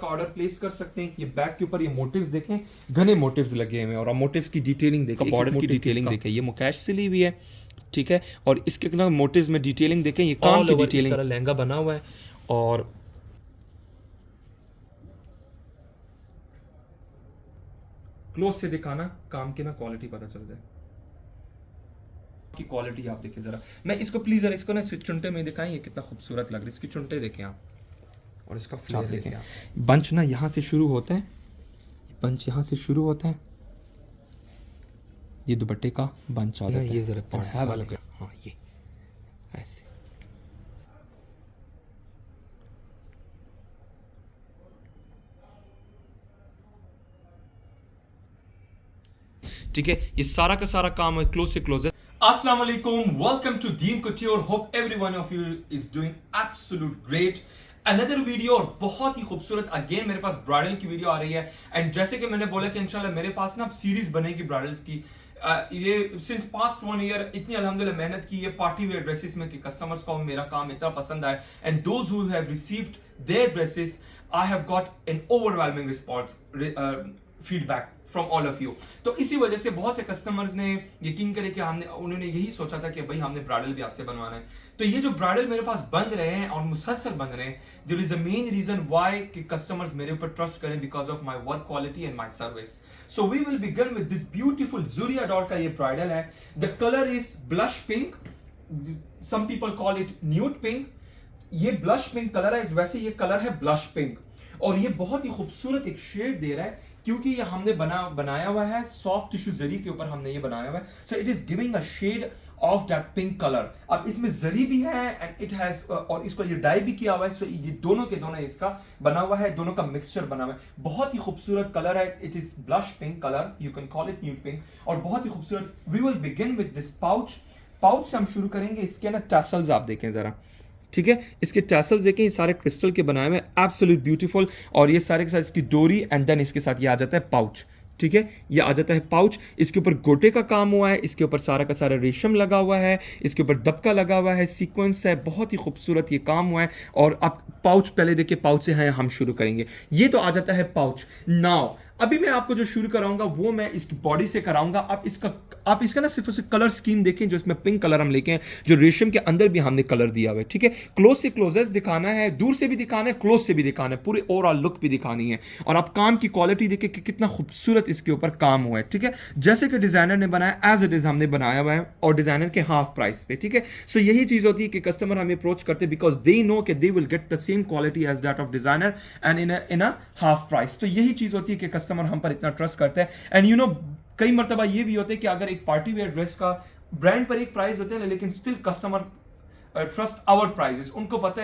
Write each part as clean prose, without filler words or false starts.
Order place कर सकते हैं। ये बैक के ऊपर ये मोटिव्स देखें, घने मोटिव्स लगे हुए हैं और मोटिव्स की डिटेलिंग देखें, बॉर्डर की डिटेलिंग देखें, ये मुकैश से ली हुई है, ठीक है। और इसके ना मोटिव्स में डिटेलिंग देखें, ये काम की डिटेलिंग, इस तरह लहंगा बना हुआ है। और क्लोज से दिखाना, काम की ना क्वालिटी पता चल जाए की क्वालिटी आप देखिए जरा। मैं इसको प्लीज जरा इसको ना चुनटे में दिखाएं, ये कितना खूबसूरत लग रहा है। इसकी चुनटे देखें आप और इसका फ्लेयर देखें आप। बंच ना यहाँ से शुरू होता है, बंच यहाँ से शुरू होता है, ये दुपट्टे का बंच आ जाता है। ये जरा हाँ ये ऐसे, ठीक है। ये सारा का सारा काम है क्लोज से क्लोज है। अस्सलाम वालेकुम, welcome to Deen couture. Hope everyone of you is doing absolute great. Another video और बहुत ही खूबसूरत अगेन मेरे पास ब्राइडल की वीडियो आ रही है। एंड जैसे कि मैंने बोला कि इंशाल्लाह मेरे पास ना अब सीरीज बनेगी ब्राइडल्स की। ये सिंस पास्ट 1 ईयर इतनी अल्हम्दुलिल्लाह मेहनत की है पार्टी वेयर ड्रेसेस में कि कस्टमर्स को मेरा काम इतना पसंद आए। And those who have received their dresses, I have got an overwhelming response feedback from all of you. तो इसी वजह से बहुत से कस्टमर्स ने यकीन करे कि उन्होंने यही सोचा था कि भाई हमने ब्राइडल भी आपसे बनवाना है। तो ये जो ब्राइडल मेरे पास बन रहे हैं और मुसलसल बन रहे हैं, there is a main reason why कि कस्टमर्स मेरे ऊपर ट्रस्ट करें, because of my work quality and my service. So we will begin with this beautiful ज़ुरिया डॉट का ये ब्राइडल है। The colour is blush pink, some people call it nude pink. ये blush pink colour है, वैसे ये colour है blush pink और ये बहुत ही खूबसूरत एक शेड दे रहा है क्योंकि ये हमने बनाया हुआ है सॉफ्ट टिश्यू जरी के ऊपर हमने ये बनाया हुआ है। So it is giving a shade of that pink colour. अब इसमें जरी भी है एंड इट हैज और इसको ये डाई भी किया हुआ है। सो ये दोनों के दोनों इसका बना हुआ है, दोनों का मिक्सचर बना हुआ है। बहुत ही खूबसूरत कलर है, it is blush pink colour, you can call it nude pink और बहुत ही खूबसूरत। We will begin with this pouch. Pouch से हम शुरू करेंगे। इसके ना टैसल्स आप देखें जरा, ठीक है। इसके टैसल्स देखें, ये सारे क्रिस्टल के बनाए हुए हैं, एब्सोल्यूट ब्यूटीफुल। और ये सारे के साथ इसकी डोरी एंड देन इसके साथ ये आ जाता है पाउच, ठीक है। ये आ जाता है पाउच। इसके ऊपर गोटे का काम हुआ है, इसके ऊपर सारा का सारा रेशम लगा हुआ है, इसके ऊपर दबका लगा हुआ है, सीक्वेंस है, बहुत ही खूबसूरत ये काम हुआ है। और अब पाउच पहले देखिए, पाउच से है हम शुरू करेंगे। ये तो आ जाता है पाउच। नाउ अभी मैं आपको जो शुरू कराऊंगा वो मैं इसकी बॉडी से कराऊंगा। आप इसका ना सिर्फ उसे कलर स्कीम देखें, जो इसमें पिंक कलर हम लेके हैं, जो रेशम के अंदर भी हमने कलर दिया हुआ है, ठीक है। क्लोज से क्लोजेस्ट दिखाना है, दूर से भी दिखाना है, क्लोज से भी दिखाना है, पूरे ओवरऑल लुक भी दिखानी है। और आप काम की क्वालिटी देखें कि कितना खूबसूरत इसके ऊपर काम हुआ है, ठीक है। जैसे कि डिजाइनर ने बनाया एज इट इज हमने बनाया हुआ है और डिजाइनर के हाफ प्राइस पे, ठीक है। सो यही चीज होती है कि कस्टमर हमें अप्रोच करते हैं बिकॉज दे नो कि they will get the same quality as that of designer and in a half price. तो यही चीज होती है कि कस्टमर हम पर इतना ट्रस्ट करते हैं। एंड यू नो कई मरतबा ये भी होते हैं कि अगर एक पार्टी वेयर ड्रेस का ब्रांड पर एक प्राइस होते हैं लेकिन still customer trust our prices. उनको पता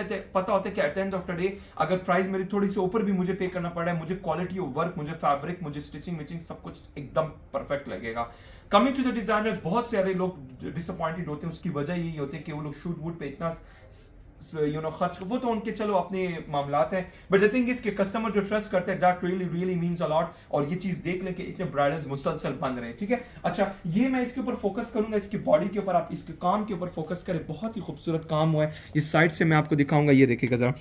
होता है कि at the end of the day अगर प्राइस मेरी थोड़ी सी ऊपर भी मुझे पे करना पड़ा है, मुझे क्वालिटी ऑफ वर्क, मुझे फैब्रिक, मुझे स्टिचिंग विचिंग सब कुछ एकदम परफेक्ट लगेगा। कमिंग टू द डिजाइनर्स, बहुत सारे लोग डिसअपॉइंटेड होते हैं। उसकी वजह यही होती है कि वो लोग शूट वूट पे इतना खर्च, वो तो उनके चलो अपने मामलात है। बट द थिंग इज कि कस्टमर जो ट्रस्ट करते हैं that really means a lot. और ये चीज देख लें कि इतने ब्राइडल्स मुसलसल बन रहे हैं, ठीक है। अच्छा, ये मैं इसके ऊपर फोकस करूंगा, इसकी बॉडी के ऊपर, आप इसके काम के ऊपर फोकस करें। बहुत ही खूबसूरत काम हुआ है। इस साइड से मैं आपको दिखाऊंगा, ये देखिएगा जरा।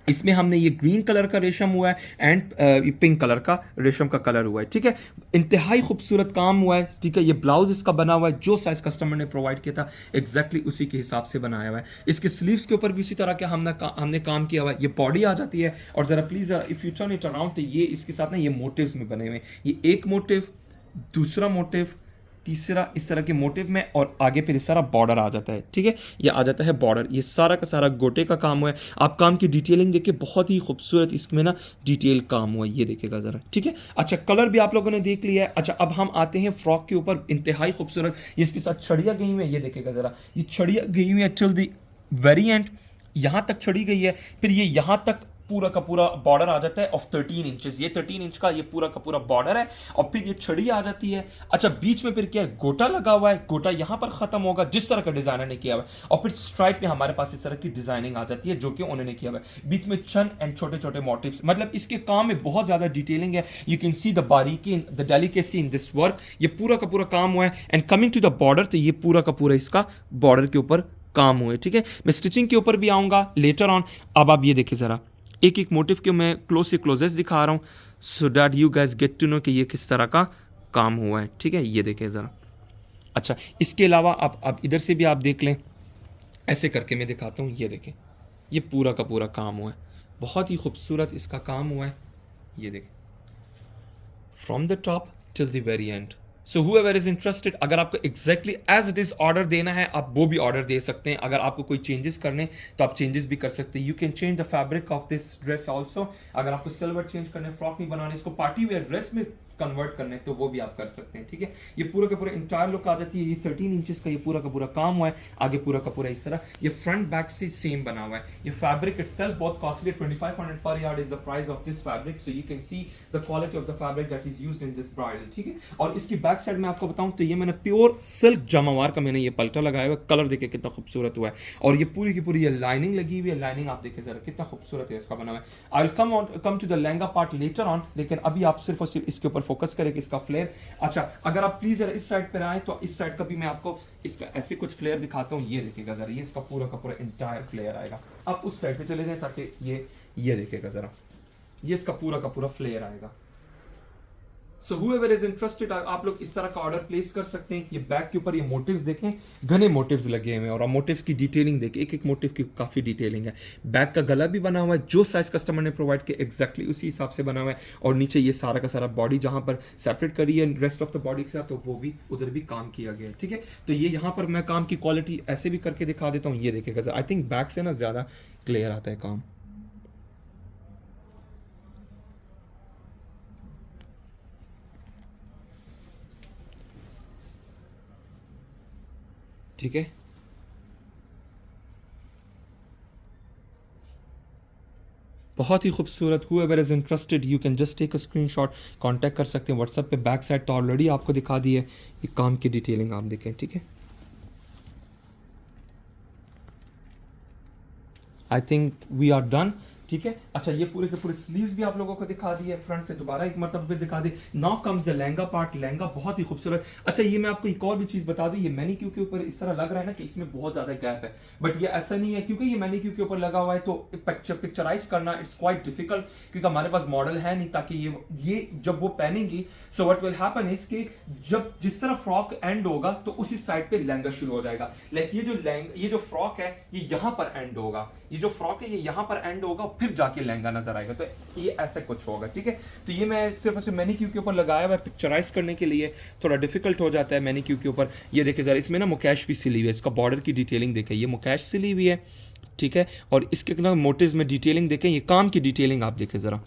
इसमें हमने ये ग्रीन कलर का रेशम हुआ है एंड पिंक कलर का रेशम का कलर हुआ है, ठीक है। इंतहाई खूबसूरत काम हुआ है, ठीक है। ये ब्लाउज इसका बना हुआ है, जो साइज कस्टमर ने प्रोवाइड किया था एग्जैक्टली उसी के हिसाब से बनाया हुआ है। इसके स्लीव्स के ऊपर भी उसी तरह का हमने काम किया हुआ है। ये बॉडी आ जाती है और ज़रा please if you turn it around, तो ये इसके साथ ना ये मोटिव्स में बने हुए हैं। ये एक मोटिव, दूसरा मोटिव, तीसरा, इस तरह के मोटिव में, और आगे फिर सारा बॉर्डर आ जाता है, ठीक है। ये आ जाता है बॉर्डर। ये सारा का सारा गोटे का काम हुआ है। आप काम की डिटेलिंग देखिए, बहुत ही खूबसूरत इसमें ना डिटेल काम हुआ है, ये देखिएगा ज़रा, ठीक है। अच्छा, कलर भी आप लोगों ने देख लिया है। अच्छा, अब हम आते हैं फ्रॉक के ऊपर। इंतहाई खूबसूरत ये इसके साथ छड़ियाँ गई हुई है, ये देखिएगा ज़रा। ये छड़ियाँ गई हुई है टिल द वेरी एंड, यहाँ तक छड़ी गई है। फिर ये यहाँ तक पूरा का पूरा बॉर्डर आ जाता है ऑफ 13 इंचेस। ये 13 इंच का ये पूरा का पूरा बॉर्डर है और फिर ये छड़ी आ जाती है। अच्छा, बीच में फिर क्या है, गोटा लगा हुआ है। गोटा यहाँ पर खत्म होगा जिस तरह का डिजाइनर ने किया हुआ है, और फिर स्ट्राइप में हमारे पास इस तरह की डिजाइनिंग आ जाती है जो कि उन्होंने किया हुआ है। बीच में चन एंड छोटे छोटे मोटिव्स, मतलब इसके काम में बहुत ज्यादा डिटेलिंग है। यू कैन सी द बारीकी, the delicacy in this work. ये पूरा का पूरा काम हुआ है। And coming to the border, तो ये पूरा का पूरा इसका बॉर्डर के ऊपर काम हुआ है, ठीक है। मैं स्टिचिंग के ऊपर भी आऊंगा लेटर ऑन। अब आप ये देखिए जरा, एक एक मोटिव के मैं क्लोज से क्लोजेस्ट दिखा रहा हूँ so that you guys get to know कि ये किस तरह का काम हुआ है, ठीक है। ये देखें ज़रा। अच्छा, इसके अलावा आप इधर से भी आप देख लें, ऐसे करके मैं दिखाता हूँ। ये देखें, ये पूरा का पूरा काम हुआ है, बहुत ही खूबसूरत इसका काम हुआ है। ये देखें, from the top till the very end. So whoever is interested, अगर आपको exactly as it is order देना है, आप वो भी ऑर्डर दे सकते हैं। अगर आपको कोई चेंजेस करने तो आप चेंजेस भी कर सकते हैं। You can change the fabric of this dress also. अगर आपको सिल्वर चेंज करने, फ्रॉक नहीं बनाने, इसको पार्टी वेयर ड्रेस में कन्वर्ट करने, तो वो भी आप कर सकते हैं, ठीक है। ये पूरा का पूरा इंटायर लुक आ जाती है। ये 13 इंचेस का ये पूरा का पूरा काम हुआ है, आगे पूरा का पूरा इस तरह। ये फ्रंट बैक से सेम बना हुआ है। ये फैब्रिक इटसेल्फ बहुत कॉस्टली है, 2500 पर yard is the price of this fabric. So you can see the quality of the fabric that is used in this bridal, ठीक है। और इसकी बैक साइड में आपको बताऊं तो ये मैंने प्योर सिल्क जमावार का मैंने ये पल्टा लगाया हुआ है। कलर देखिए कितना खूबसूरत हुआ है। और ये पूरी की पूरी ये लाइनिंग लगी हुई है। लाइनिंग आप देखिए जरा कितना खूबसूरत है इसका बना हुआ है। I will come to the lehenga part later on, लेकिन अभी आप सिर्फ और सिर्फ इसके ऊपर फोकस करें कि इसका फ्लेयर। अच्छा, अगर आप प्लीज इस साइड पर आए तो इस साइड का भी मैं आपको इसका ऐसे कुछ फ्लेयर दिखाता हूँ। ये देखिएगा जरा, ये इसका पूरा का पूरा इंटायर फ्लेयर आएगा। आप उस साइड पे चले जाएं ताकि ये देखिएगा जरा, ये इसका पूरा का पूरा फ्लेयर आएगा। सो whoever is interested, आप लोग इस तरह का ऑर्डर प्लेस कर सकते हैं। ये बैक के ऊपर ये मोटिव्स देखें, घने मोटिव्स लगे हुए हैं। और मोटिव्स की डिटेलिंग देखें, एक एक मोटिव की काफ़ी डिटेलिंग है। बैक का गला भी बना हुआ है, जो साइज कस्टमर ने प्रोवाइड किया एग्जैक्टली उसी हिसाब से बना हुआ है। और नीचे ये सारा का सारा बॉडी जहाँ पर सेपरेट करी है रेस्ट ऑफ द बॉडी के साथ, तो वो भी उधर भी काम किया गया है, ठीक है। तो ये यहाँ पर मैं काम की क्वालिटी ऐसे भी करके दिखा देता हूँ। ये देखेगा सर, आई थिंक बैक से ना ज़्यादा क्लियर आता है काम, ठीक है। बहुत ही खूबसूरत। whoever is interested you can just take a screenshot, contact कर सकते हैं व्हाट्सएप पे। बैक साइड तो ऑलरेडी आपको दिखा दी है, ये काम की डिटेलिंग आप देखें, ठीक है। I think we are done, ठीक है। अच्छा, ये पूरे के पूरे स्लीव्स भी आप लोगों को दिखा दिए फ्रंट से, दोबारा एक मरतबा फिर दिखा दी। Now comes the lehenga part. Lehenga बहुत ही खूबसूरत। अच्छा, ये मैं आपको एक और भी चीज बता दूं, ये मैनीक्यू के ऊपर इस तरह लग रहा है ना कि इसमें बहुत ज्यादा गैप है, बट ये ऐसा नहीं है। क्योंकि ये मैनीक्यू के ऊपर लगा हुआ है तो पिक्चराइज करना इट्स क्वाइट डिफिकल्ट, क्योंकि हमारे पास मॉडल है नहीं। ताकि ये जब वो पहनेंगी, so what will happen is कि जब जिस तरह फ्रॉक एंड होगा तो उसी साइड पे लहंगा शुरू हो जाएगा। लाइक ये जो फ्रॉक है ये यहाँ पर एंड होगा, ये जो फ्रॉक है ये यहाँ पर एंड होगा, फिर जाके लहंगा नजर आएगा। तो ये ऐसा कुछ होगा, ठीक है। तो ये मैं सिर्फ मैनीक्यू के ऊपर लगाया हुआ है, पिक्चराइज करने के लिए थोड़ा डिफिकल्ट हो जाता है मैनीक्यू के ऊपर। ये देखिए जरा, इसमें ना मुकैश भी सिली हुई है। इसका बॉर्डर की डिटेलिंग देखें, ये मुकैश सिली हुई है, ठीक है। और इसके ना मोटिव्स में डिटेलिंग देखें, ये काम की डिटेलिंग आप देखें जरा।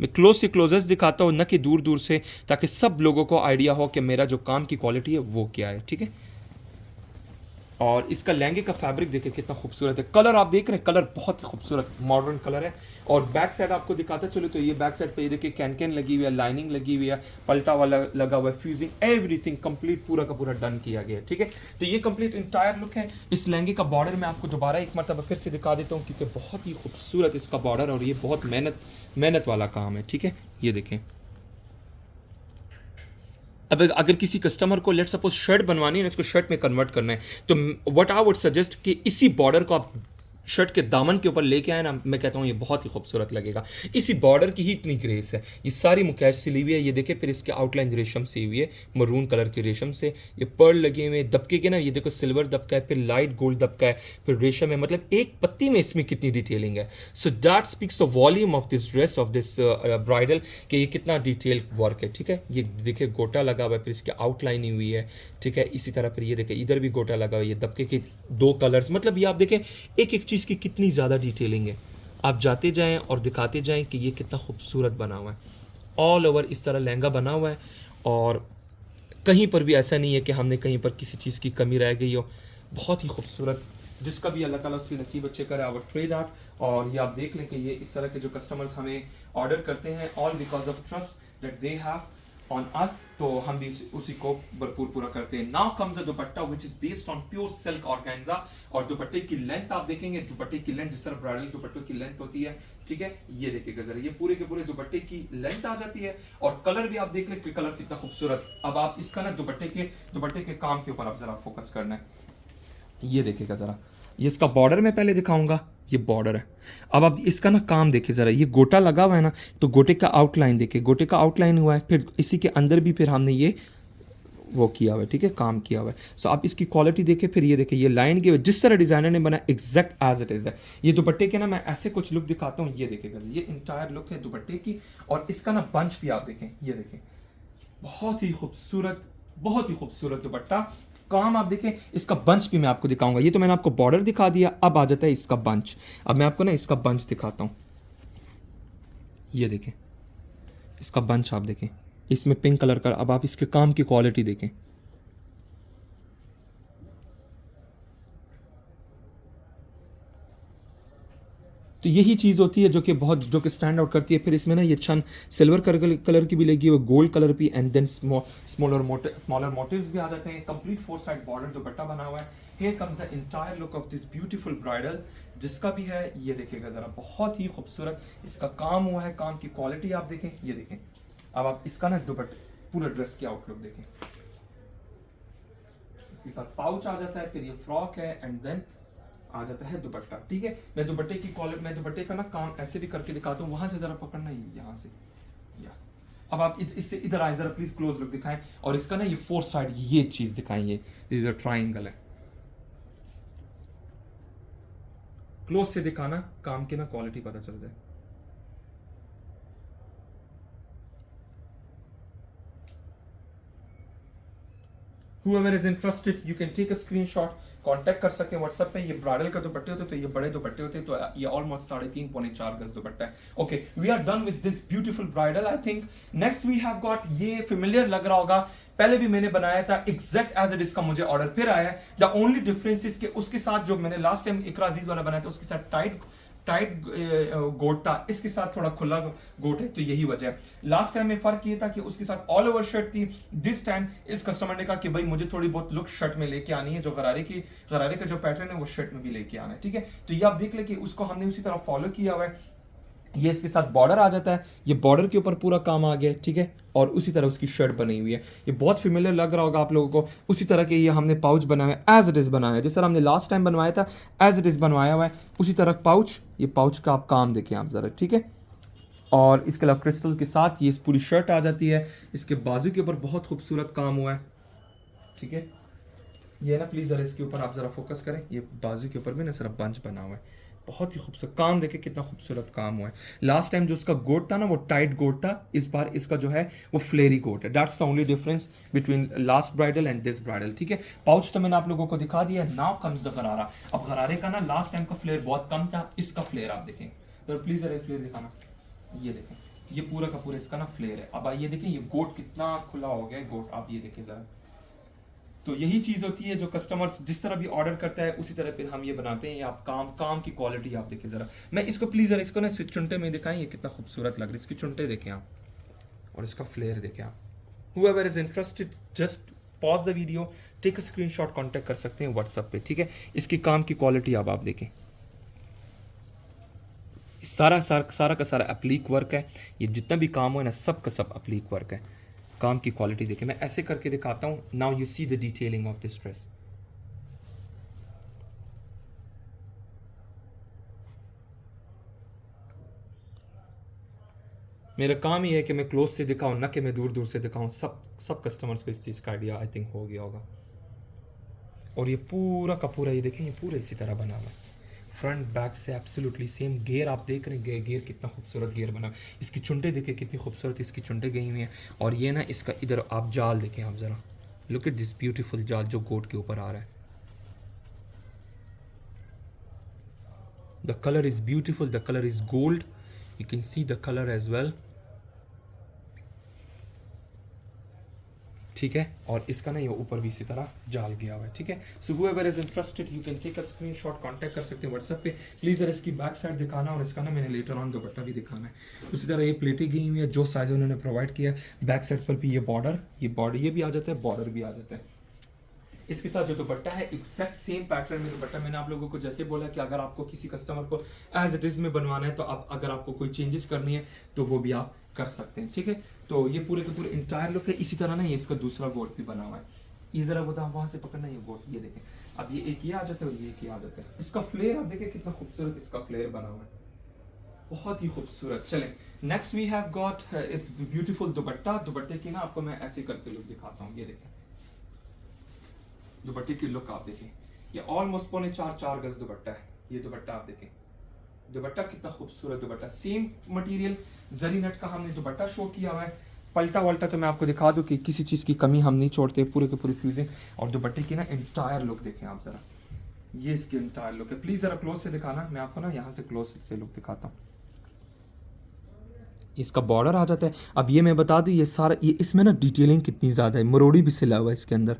मैं क्लोज से क्लोजेस्ट दिखाता हूँ, न कि दूर दूर से, ताकि सब लोगों को आइडिया हो कि मेरा जो काम की क्वालिटी है वो क्या है, ठीक है। और इसका लहंगे का फैब्रिक देखिए कितना खूबसूरत है। कलर आप देख रहे हैं, कलर बहुत ही खूबसूरत मॉडर्न कलर है। और बैक साइड आपको दिखाता चलो तो ये बैक साइड पे ये देखिए कैन लगी हुई है, लाइनिंग लगी हुई है, पल्टा वाला लगा हुआ है, फ्यूजिंग एवरीथिंग कंप्लीट पूरा का पूरा डन किया गया है, ठीक है। तो ये कंप्लीट इंटायर लुक है। इस लहंगे का बॉर्डर मैं आपको दोबारा एक मरतबा फिर से दिखा देता हूँ, क्योंकि बहुत ही खूबसूरत इसका बॉर्डर और ये बहुत मेहनत वाला काम है, ठीक है। ये देखें, अब अगर किसी कस्टमर को लेट सपोज शर्ट बनवानी है ना, इसको शर्ट में कन्वर्ट करना है, तो व्हाट आई वुड सजेस्ट कि इसी बॉर्डर को आप शर्ट के दामन के ऊपर लेके आए ना, मैं कहता हूँ ये बहुत ही खूबसूरत लगेगा। इसी बॉर्डर की ही इतनी ग्रेस है। ये सारी मुकैश सिली हुई है, ये देखिए। फिर इसके आउटलाइन रेशम सी हुई है, मरून कलर के रेशम से। ये पर्ल लगे हुए हैं दबके के ना, ये देखो सिल्वर दबका है, फिर लाइट गोल्ड दबका है, फिर रेशम है। मतलब एक पत्ती में इसमें कितनी डिटेलिंग है। So that speaks the volume of this dress of this bridal, कि ये कितना डिटेल वर्क है, ठीक है। ये देखिए गोटा लगा हुआ है, फिर इसकी आउटलाइन हुई है, ठीक है। इसी तरह फिर ये देखिए इधर भी गोटा लगा हुआ है, ये दबके के 2 कलर्स। मतलब ये आप देखें एक एक चीज़ की कितनी ज़्यादा डिटेलिंग है। आप जाते जाएं और दिखाते जाएं कि ये कितना खूबसूरत बना हुआ है। ऑल ओवर इस तरह लहंगा बना हुआ है, और कहीं पर भी ऐसा नहीं है कि हमने कहीं पर किसी चीज़ की कमी रह गई हो। बहुत ही खूबसूरत, जिसका भी अल्लाह ताला उसकी नसीब अच्छे करे, आवर ट्रेड आर्ट। और ये आप देख लें कि ये इस तरह के जो कस्टमर्स हमें ऑर्डर करते हैं, all because of trust that they have on us, तो हम भी उसी को भरपूर पूरा करते हैं। Now comes a dupatta which is based on pure silk organza. और दुपट्टे की लेंथ आप देखेंगे, दुपट्टे की लेंथ जिस तरह ब्राइडल दुपट्टों की लेंथ होती है, ठीक है। ये देखिएगा जरा, ये पूरे के पूरे दुपट्टे की लेंथ आ जाती है। और कलर भी आप देख लें कि कलर कितना खूबसूरत। अब आप इसका ना दुपट्टे के काम के ऊपर आप जरा फोकस करना है। ये देखिएगा जरा, ये इसका बॉर्डर मैं पहले दिखाऊंगा, ये बॉर्डर है। अब आप इसका ना काम देखिए ज़रा, ये गोटा लगा हुआ है ना, तो गोटे का आउटलाइन देखिए, गोटे का आउटलाइन हुआ है, फिर इसी के अंदर भी फिर हमने ये वो किया हुआ है, ठीक है, काम किया हुआ है। सो आप इसकी क्वालिटी देखें, फिर ये देखें, ये लाइन की जिस तरह डिज़ाइनर ने बना एग्जैक्ट एज इट इज़ है। ये दुपट्टे के ना मैं ऐसे कुछ लुक दिखाता हूँ, ये देखेगा, ये इंटायर लुक है दुपट्टे की। और इसका ना बंच भी आप देखें, ये देखें, बहुत ही खूबसूरत, बहुत ही खूबसूरत दुपट्टा। काम आप देखें, इसका बंच भी मैं आपको दिखाऊंगा। ये तो मैंने आपको बॉर्डर दिखा दिया, अब आ जाता है इसका बंच। अब मैं आपको ना इसका बंच दिखाता हूँ, ये देखें, इसका बंच आप देखें, इसमें पिंक कलर का। अब आप इसके काम की क्वालिटी देखें, तो यही चीज़ होती है जो कि बहुत, जो कि स्टैंड आउट करती है। फिर इसमें ना ये छन सिल्वर कलर की भी लगी हुई, गोल्ड कलर भी, एंड देन स्मॉलर मोटिव्स भी आ जाते हैं। कंप्लीट 4 साइड बॉर्डर दुपट्टा बना हुआ है। Here comes the entire look of this beautiful bridal, जिसका भी है, ये देखिएगा ज़रा, बहुत ही खूबसूरत इसका काम हुआ है। काम की क्वालिटी आप देखें, ये देखें। अब आप इसका ना दुपट्टे पूरा ड्रेस की आउटलुक देखें, इसके साथ पाउच आ जाता है, फिर ये फ्रॉक है, एंड देन आ जाता है दुपट्टा, ठीक है। मैं दुपट्टे की क्वालिटी, मैं दुपट्टे का ना काम ऐसे भी करके दिखाता हूँ, वहां से जरा पकड़ना ही, यहाँ से, या अब आप इससे इधर आए, जरा प्लीज क्लोज लुक दिखाएं। और इसका ना ये 4 साइड ये चीज दिखाएं, ये ट्राइंगल है, क्लोज से दिखाना, काम की ना क्वालिटी पता चल जाए। Whoever is interested, you can take a screenshot, contact कर सकते हैं व्हाट्सएप पे। ये ब्राइडल का दुपट्टे होते तो ये बड़े दुपट्टे होते, तो ये ऑलमोस्ट 3.5 पौने 4 गज दुपट्टा है। Okay, we are done with this beautiful bridal. I think next we have got, ये फेमिलियर लग रहा होगा, पहले भी मैंने बनाया था एग्जैक्ट एज इट इज का, मुझे ऑर्डर फिर आया है। द ओनली डिफरेंस इज के उसके साथ जो मैंने लास्ट टाइम इकरा अजीज वाला बनाया था, उसके साथ टाइट गोट था, इसके साथ थोड़ा खुला गोट है, तो यही वजह है। लास्ट टाइम में फर्क ये था कि उसके साथ ऑल ओवर शर्ट थी। दिस टाइम इस कस्टमर ने कहा कि भाई मुझे थोड़ी बहुत लुक शर्ट में लेके आनी है, जो गरारे का जो पैटर्न है वो शर्ट में भी लेके आना है, ठीक है। तो ये आप देख ले कि उसको हमने उसी तरह फॉलो किया हुआ है। ये इसके साथ बॉर्डर आ जाता है, ये बॉर्डर के ऊपर पूरा काम आ गया है, ठीक है। और उसी तरह उसकी शर्ट बनी हुई है, ये बहुत फेमिलियर लग रहा होगा आप लोगों को। उसी तरह के ये हमने पाउच बनाया है, एज इट इज़ बनाया है, जिस तरह हमने लास्ट टाइम बनवाया था एज इट इज़ बनवाया हुआ है, उसी तरह पाउच। ये पाउच का आप काम देखें आप ज़रा, ठीक है। और इसके अलावा क्रिस्टल के साथ ये पूरी शर्ट आ जाती है। इसके बाजू के ऊपर बहुत खूबसूरत काम हुआ है, ठीक है। ये ना प्लीज़ ज़रा इसके ऊपर आप ज़रा फोकस करें, ये बाजू के ऊपर भी ना सारा बंच बना हुआ है, बहुत ही खूबसूरत काम। देखे कितना खूबसूरत काम हुआ है। लास्ट टाइम जो उसका गोट था ना वो टाइट गोट था, इस बार इसका जो है वो फ्लेरी गोट है। That's the only difference between last bridal and this bridal, ठीक है। पाउच तो मैंने आप लोगों को दिखा दिया। नाउ कम्स द गरारा। अब गरारे का ना लास्ट टाइम का फ्लेयर बहुत कम था, इसका फ्लेयर आप देखें तो प्लीज़ ज़रा फ्लेयर दिखाना, ये देखें, ये पूरा का पूरा इसका ना फ्लेयर है। अब ये देखें, ये गोट कितना खुला हो गया है गोट, आप ये देखें ज़रा। तो यही चीज़ होती है जो कस्टमर्स जिस तरह भी ऑर्डर करता है उसी तरह फिर हम ये बनाते हैं। आप काम की क्वालिटी आप देखिए ज़रा। मैं इसको प्लीज़ ज़रा इसको ना चुनटे में दिखाएं, ये कितना खूबसूरत लग रहा है। इसकी चुनटे देखें आप, और इसका फ्लेयर देखें आप। Whoever is interested, just pause the video, take a screenshot, contact कर सकते हैं व्हाट्सएप पे, ठीक है। इसकी काम की क्वालिटी अब आप देखें, सारा का सारा एप्लीक वर्क है। ये जितना भी काम हो ना, सब का सब एप्लीक वर्क है। काम की क्वालिटी देखें, मैं ऐसे करके दिखाता हूँ। Now you see the detailing of this dress. मेरा काम ही है कि मैं क्लोज से दिखाऊं, ना कि मैं दूर दूर से दिखाऊं। सब कस्टमर्स को इस चीज़ का आइडिया आई थिंक हो गया होगा। और ये पूरा का पूरा, ये देखें, ये पूरा इसी तरह बना हुआ है, फ्रंट बैक से एब्सोल्युटली सेम। गेयर आप देख रहे हैं, गेयर कितना खूबसूरत गेयर बना। इसकी चुंटे देखें कितनी खूबसूरत इसकी चुंटे गई हुई हैं। और ये ना इसका इधर आप जाल देखें आप ज़रा, लुक एट दिस ब्यूटीफुल जाल जो गोट के ऊपर आ रहा है। The colour is beautiful, the colour is gold, you can see the colour as well, ठीक है। और इसका ना ये ऊपर भी इसी तरह जाल गया हुआ है, ठीक है। So whoever is interested you can take a screenshot, contact कर सकते हैं व्हाट्सएप पे। प्लीज़ अगर इसकी बैक साइड दिखाना, और इसका ना मैंने लेटर ऑन दुपट्टा भी दिखाना है। उसी तरह ये प्लेटें गई हुई है, जो साइज उन्होंने प्रोवाइड किया है। बैक साइड पर भी ये बॉर्डर ये भी आ जाता है, बॉर्डर भी आ जाता है। इसके साथ जो दुपट्टा है एग्जैक्ट सेम पैटर्न में दुपट्टा। मैंने आप लोगों को जैसे बोला कि अगर आपको किसी कस्टमर को एज इट इज़ में बनवाना है, तो आप अगर आपको कोई चेंजेस करनी है तो वो भी आप कर सकते हैं, ठीक है। तो ये पूरे के पूरे इंटायर लुक है। इसी तरह ना ये इसका दूसरा गोट भी बना हुआ है। ये ज़रा बताओ वहाँ से पकड़ना, ये गोट ये देखें, अब ये एक ये आ जाता है और ये एक ये आ जाता है। इसका फ्लेयर आप देखिए कितना खूबसूरत इसका फ्लेयर बना हुआ है, बहुत ही खूबसूरत। चलें next we have got it's beautiful dupatta. दुपट्टे की ना आपको मैं ऐसे करके लुक दिखाता हूँ, ये देखें दुपट्टे की लुक आप देखें, ये ऑलमोस्ट 4.5 गज दुपट्टा है। ये दुपट्टा आप देखें, दुपट्टा कितना खूबसूरत दुपट्टा, सेम मटेरियल जरी नेट का हमने दुपट्टा शो किया हुआ है। पलटा वल्टा तो मैं आपको दिखा दूं कि किसी चीज़ की कमी हम नहीं छोड़ते, पूरे के पूरे फ्यूजिंग। और दुपट्टे की ना इंटायर लुक देखें आप ज़रा, ये इसकी इंटायर लुक है। प्लीज़ ज़रा क्लोज से दिखाना, मैं आपको ना यहाँ से क्लोज से लुक दिखाता हूँ। इसका बॉर्डर आ जाता है। अब ये मैं बता दूं ये सारा ये इसमें ना डिटेलिंग कितनी ज़्यादा है, मरोड़ी भी सिला हुआ है इसके अंदर,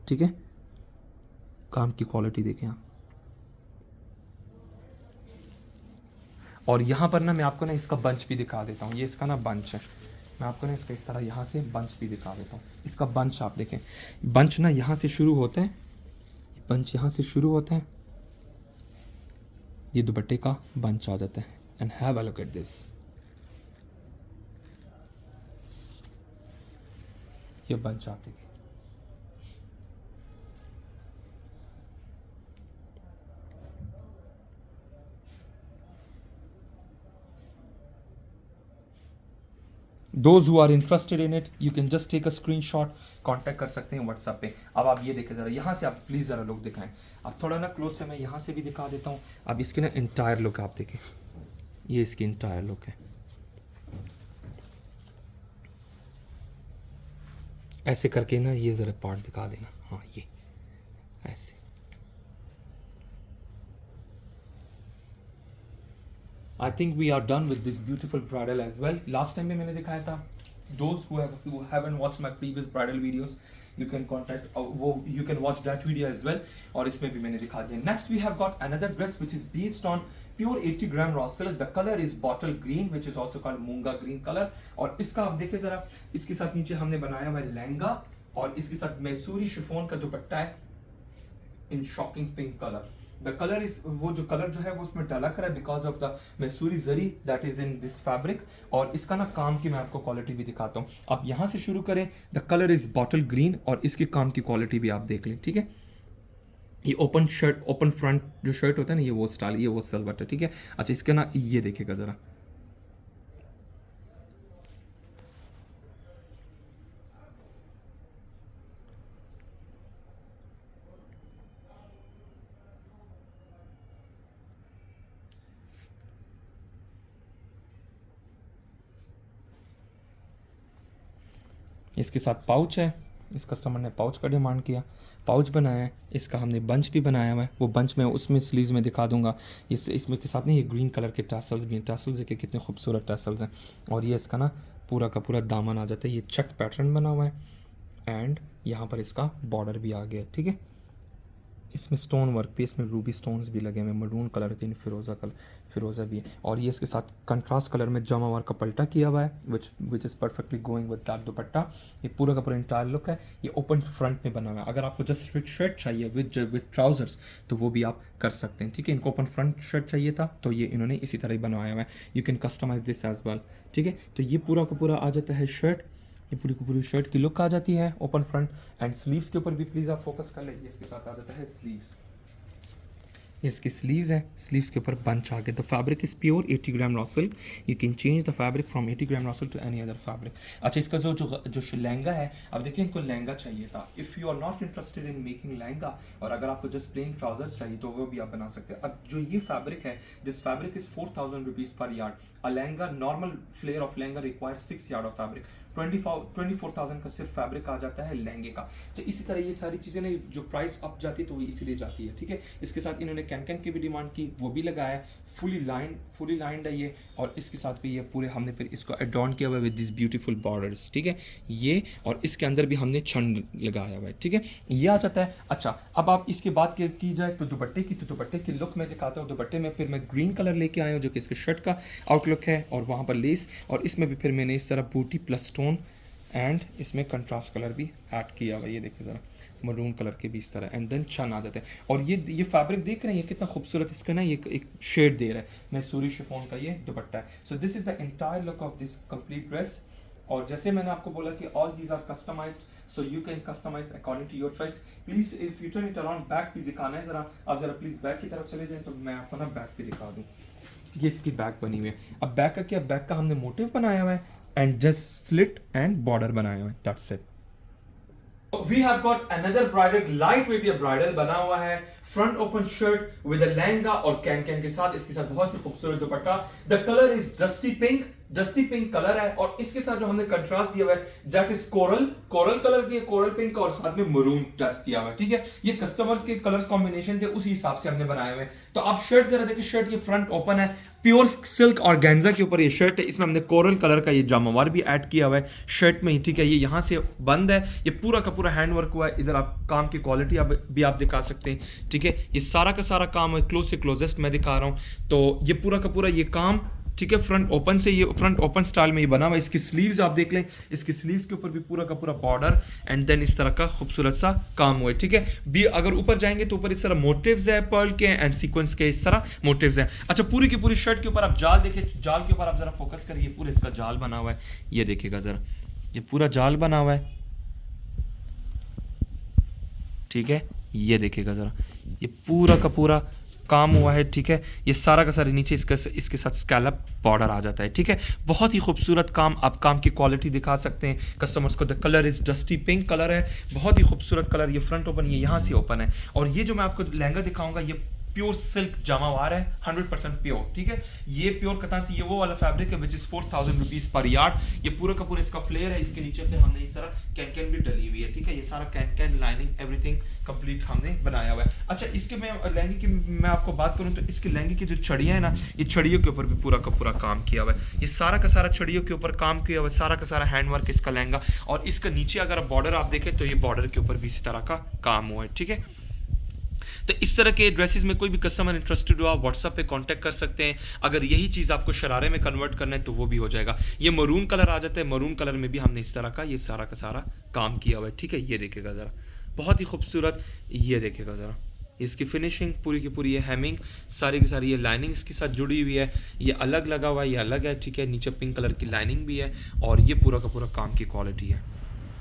ठीक है। काम की क्वालिटी देखें आप। और यहाँ पर ना मैं आपको ना इसका बंच भी दिखा देता हूँ, ये इसका ना बंच है, मैं आपको ना इसका इस तरह यहाँ से बंच भी दिखा देता हूँ। इसका बंच आप देखें, बंच ना यहाँ से शुरू होता है, बंच यहाँ से शुरू होता है, ये दुपट्टे का बंच आ जाता है। And have a look at this, ये बंच आप देखें। Those who are interested in it, you can just take a screenshot, contact कर सकते हैं व्हाट्सएप पे। अब आप ये देखें ज़रा, यहाँ से आप प्लीज़ ज़रा लुक दिखाएं। अब थोड़ा ना क्लोज से मैं यहाँ से भी दिखा देता हूँ। अब इसकी ना इंटायर लुक आप देखें, ये इसकी इंटायर लुक है। ऐसे करके ना ये ज़रा पार्ट दिखा देना, हाँ ये ऐसे। I think we are done with this beautiful bridal as well. Last time में मैंने दिखाया था, those who haven't watched my previous bridal videos, you can contact you can watch that video as well, और इसमें भी मैंने दिखा दिया। Next we have got another dress which is based on pure 80 gram raw silk. The color is bottle green which is also called मूंगा green color। और इसका आप देखिए जरा, इसके साथ नीचे हमने बनाया हुआ है लहंगा, और इसके साथ मैसूरी शिफॉन का दुपट्टा है in shocking pink colour. The colour is, वो जो कलर जो है वो उसमें डला कर है because of the मैसूरी zari that is in this fabric. और इसका ना काम की मैं आपको क्वालिटी भी दिखाता हूँ। आप यहाँ से शुरू करें, the colour is bottle green, और इसके काम की क्वालिटी भी आप देख लें, ठीक है। ये ओपन शर्ट, ओपन फ्रंट जो शर्ट होता है ना, ये वो स्टाइल, ये वो सलवट है, ठीक है। अच्छा इसके ना ये देखिएगा ज़रा, इसके साथ पाउच है, इस कस्टमर ने पाउच का डिमांड किया, पाउच बनाया है। इसका हमने बंच भी बनाया हुआ है, वो बंच में उसमें स्लीव्स में दिखा दूंगा। इसमें के साथ नहीं ये ग्रीन कलर के टैसल्स भी हैं, टैसल्स देखिए कितने खूबसूरत टैसल्स हैं। और ये इसका ना पूरा का पूरा दामन आ जाता है, ये चेक पैटर्न बना हुआ है, एंड यहाँ पर इसका बॉर्डर भी आ गया, ठीक है। इसमें स्टोन वर्क भी, इसमें रूबी स्टोन्स भी लगे हुए, मरून कलर के, फिरोज़ा भी है। और ये इसके साथ कंट्रास्ट कलर में जमावार का पल्टा किया हुआ है which is perfectly going with that दुपट्टा। ये पूरा का पूरा इंटायर लुक है, ये ओपन फ्रंट में बना हुआ है। अगर आपको जस्ट स्ट्रिट शर्ट चाहिए विद ट्राउजर्स तो वो भी आप कर सकते हैं, ठीक है। इनको ओपन फ्रंट शर्ट चाहिए था तो ये इन्होंने इसी तरह ही बनवाया हुआ है। You can customise this as well, ठीक है। तो ये पूरा का पूरा आ जाता है शर्ट, ये पूरी की पूरी शर्ट की लुक आ जाती है ओपन फ्रंट। एंड स्लीव्स के ऊपर भी प्लीज़ आप फोकस कर लें, इसके साथ आ जाता है स्लीव्स, इसके स्लीव्स हैं, स्लीव्स के ऊपर बंच आ गया। The fabric is pure 80 gram raw silk, you can change the fabric from 80 gram raw silk to any other fabric. अच्छा इसका जो लहंगा है, अब देखिए इनको लहंगा चाहिए था। If you are not interested in making lehenga, और अगर आपको जस्ट प्लेन ट्राउजर्स चाहिए तो वो भी आप बना सकते हैं। अब जो ये फैब्रिक है, this fabric is 4000 rupees per yard. A lehenga, normal flare of lehenga require 6 yard of fabric. 24,000 का सिर्फ फैब्रिक आ जाता है लहंगे का। तो इसी तरह ये सारी चीज़ें ना जो प्राइस अप जाती है तो वो इसीलिए जाती है, ठीक है। इसके साथ इन्होंने कैन की भी डिमांड की, वो भी लगाया है। फुली लाइंड है ये, और इसके साथ भी ये पूरे हमने फिर इसको एडॉर्न किया हुआ है विद दिस ब्यूटीफुल बॉर्डर्स, ठीक है ये। और इसके अंदर भी हमने छंड लगाया हुआ है, ठीक है, ये आ जाता है। अच्छा अब आप इसके बात की जाए तो दुपट्टे की लुक मैं दिखाता हूँ। दुपट्टे में फिर मैं ग्रीन कलर लेके आया हूँ जो कि इसके शर्ट का आउटलुक है, और वहाँ पर लेस, और इसमें भी फिर मैंने इस तरह बूटी प्लस स्टोन एंड इसमें कंट्रास्ट कलर भी ऐड किया हुआ है, ये देखिए ज़रा मरून कलर के भी इस तरह, एंड देन छन आ जाते हैं। और ये फैब्रिक देख रहे हैं ये कितना खूबसूरत, इसका ना ये एक शेड दे रहा है मैसूरी शिफॉन का ये दुपट्टा है। So this is the entire look of this complete dress. और जैसे मैंने आपको बोला कि all these are customised, so you can customise according to your choice. Please if you turn it around, back भी दिखाना है जरा, आप जरा प्लीज बैक की तरफ चले जाएं तो मैं आपको ना बैक भी दिखा दूं। ये इसकी बैक बनी हुई है। अब बैक का क्या, बैक का हमने मोटिव बनाया हुआ है and just slit and border बनाया हुआ है, that's it. We have got another bridal, lightweight ये bridal बना हुआ है, front open shirt with a lehenga और कैन कैन के साथ, इसके साथ बहुत ही खूबसूरत दुपट्टा। The colour is dusty pink colour है और इसके साथ जो हमने कंट्रास्ट दिया हुआ है दैट इज कोरल कलर दिया, कोरल पिंक और साथ में मरून टच दिया हुआ है, ठीक है। ये कस्टमर्स के कलर्स कॉम्बिनेशन थे, उसी हिसाब से हमने बनाए हुए। तो आप शर्ट जरा देखिए, शर्ट ये फ्रंट ओपन है, प्योर सिल्क और गेंजा के ऊपर ये शर्ट है। इसमें हमने कोरल कलर का ये जामावार भी ऐड किया हुआ है शर्ट में ही, ठीक है। ये यहाँ से बंद है, ये पूरा का पूरा हैंड वर्क हुआ है। इधर आप काम की क्वालिटी भी आप दिखा सकते हैं, ठीक है। ये सारा का सारा काम है, क्लोज से क्लोजेस्ट मैं दिखा रहा हूँ। तो ये पूरा का पूरा ये काम, ठीक है, फ्रंट ओपन से, ये फ्रंट ओपन स्टाइल में ये बना हुआ है। इसकी स्लीव्स आप देख लें, इसकी स्लीव्स के ऊपर भी पूरा का पूरा बॉर्डर एंड देन इस तरह का खूबसूरत सा काम हुआ है, ठीक है। भी अगर ऊपर जाएंगे तो ऊपर इस तरह मोटिव्स है पर्ल के एंड सीक्वेंस के, इस तरह मोटिव्स हैं। अच्छा, पूरी की पूरी शर्ट के ऊपर आप जाल देखिए, जाल के ऊपर आप जरा फोकस करिए, पूरा इसका जाल बना हुआ है, ये देखिएगा जरा, ये पूरा जाल बना हुआ है, ठीक है। ये देखिएगा जरा, ये पूरा का पूरा काम हुआ है, ठीक है। ये सारा का सारा नीचे इसके साथ स्कैलप बॉर्डर आ जाता है, ठीक है। बहुत ही खूबसूरत काम, आप काम की क्वालिटी दिखा सकते हैं कस्टमर्स को। The colour is dusty pink colour है, बहुत ही खूबसूरत कलर। ये फ्रंट ओपन, ये यहाँ से ओपन है। और ये जो मैं आपको लहंगा दिखाऊंगा ये प्योर सिल्क जामावार है, 100% प्योर, ठीक है। ये प्योर कतान से, ये वो वाला फैब्रिक है which is 4000 rupees per yard. ये पूरा का पूरा इसका फ्लेयर है, इसके नीचे पे हमने इस तरह कैन भी डली हुई है, ठीक है। ये सारा कैन लाइनिंग एवरीथिंग कंप्लीट हमने बनाया हुआ है। अच्छा, इसके मैं लहंगे की मैं आपको बात करूं तो इसके लहंगे की जो छड़ियाँ हैं ना, ये छड़ियों के ऊपर भी पूरा का पूरा काम किया हुआ है। ये सारा का सारा छड़ियों के ऊपर काम किया हुआ है, सारा का सारा हैंडवर्क इसका लहंगा। और इसका नीचे अगर बॉर्डर आप देखें तो ये बॉर्डर के ऊपर भी इसी तरह का काम हुआ है, ठीक है। तो इस तरह के ड्रेसेस में कोई भी कस्टमर इंटरेस्टेड हो, आप व्हाट्सएप पे कांटेक्ट कर सकते हैं। अगर यही चीज़ आपको शरारे में कन्वर्ट करना है तो वो भी हो जाएगा। ये मरून कलर आ जाता है, मरून कलर में भी हमने इस तरह का ये सारा का सारा काम किया हुआ है, ठीक है। ये देखेगा ज़रा, बहुत ही खूबसूरत, ये देखेगा ज़रा, इसकी फिनिशिंग पूरी की पूरी, ये हैमिंग सारी की सारी, ये लाइनिंग इसके साथ जुड़ी हुई है, ये अलग लगा हुआ है, ये अलग है, ठीक है। नीचे पिंक कलर की लाइनिंग भी है और ये पूरा का पूरा काम की क्वालिटी है।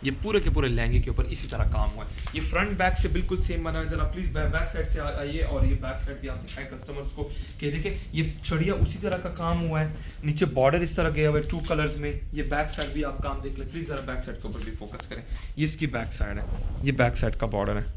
ये पूरे के पूरे लहंगे के ऊपर इसी तरह काम हुआ है। ये फ्रंट बैक से बिल्कुल सेम बना है। जरा प्लीज बैक साइड से आइए और ये बैक साइड भी आप दिखाएं कस्टमर्स को कि देखिए ये छड़िया उसी तरह का काम हुआ है। नीचे बॉर्डर इस तरह गया हुआ है 2 कलर्स में। ये बैक साइड भी आप काम देख लें प्लीज, जरा बैक साइड के ऊपर भी फोकस करें। ये इसकी बैक साइड है, ये बैक साइड का बॉर्डर है,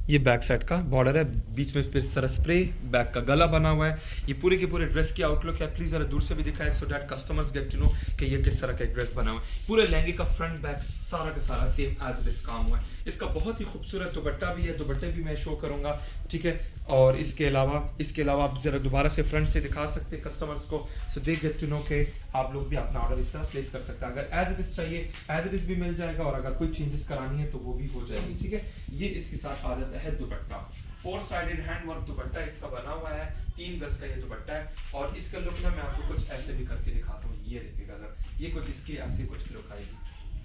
ये बैक साइड का बॉर्डर है, बीच में फिर सारा स्प्रे, बैक का गला बना हुआ है। ये पूरे के पूरे ड्रेस की आउटलुक है। प्लीज जरा दूर से भी दिखाएं so that customers get to know कि ये किस तरह का एक ड्रेस बना हुआ है। पूरे लहंगे का फ्रंट बैक सारा का सारा सेम एज इट इज काम हुआ है। इसका बहुत ही खूबसूरत दुपट्टा भी है, दुपट्टे भी मैं शो करूंगा, ठीक है। और इसके अलावा आप जरा दोबारा से फ्रंट से दिखा सकते हैं कस्टमर्स को, सो दे गेट टू नो के आप लोग भी अपना ऑर्डर इस तरह प्लेस कर सकते हैं। अगर एज इट इज चाहिए एज इट इज भी मिल जाएगा और अगर कोई चेंजेस करानी है तो वो भी हो जाएगी, ठीक है। ये इसके साथ आ जाता है दुपट्टा, 4 साइडेड हैंड वर्क दुपट्टा इसका बना हुआ है, 3 गज का ये दुपट्टा है। और इसका लुक ना मैं आपको कुछ ऐसे भी करके दिखाता हूँ, ये देखिएगा जरा, ये कुछ इसकी ऐसी कुछ लुक आएगी।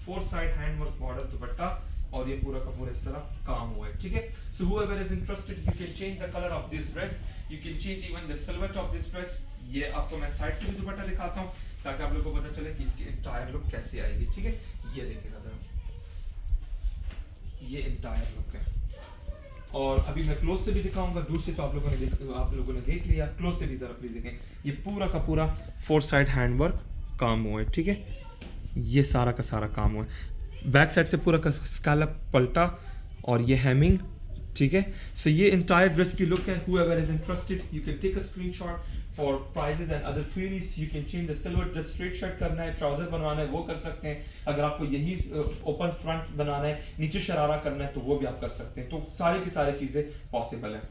4 साइड हैंड वर्क बॉर्डर दुपट्टा और ये पूरा का पूरा इस तरह काम हुआ है, ठीक है। सो whoever is interested you can change the color of this dress, you can change even the silhouette of this dress। ये आपको मैं साइड से भी दुपट्टा दिखाता हूँ ताकि आप लोगों को पता चले कि इसकी एंटायर लुक कैसे आएगी, ठीक है। ये देखिएगा जरा, ये एंटायर लुक है। और अभी मैं क्लोज से भी दिखाऊंगा, दूर से तो आप लोगों ने देख लिया, क्लोज से भी जरा प्लीज देखें। ये पूरा का पूरा 4 साइड हैंड वर्क काम हुआ है, ठीक है। ये सारा का सारा काम हुआ है। बैक साइड से पूरा का स्कैलप पलटा और ये हेमिंग, ठीक है। सो ये एंटायर ड्रेस की लुक है। whoever is interested you can take a screenshot for prices and other queries। you can change the silhouette, just straight shirt करना है, ट्राउजर बनवाना है वो कर सकते हैं। अगर आपको यही ओपन फ्रंट बनाना है, नीचे शरारा करना है तो वो भी आप कर सकते हैं। तो सारी की सारी चीज़ें पॉसिबल है।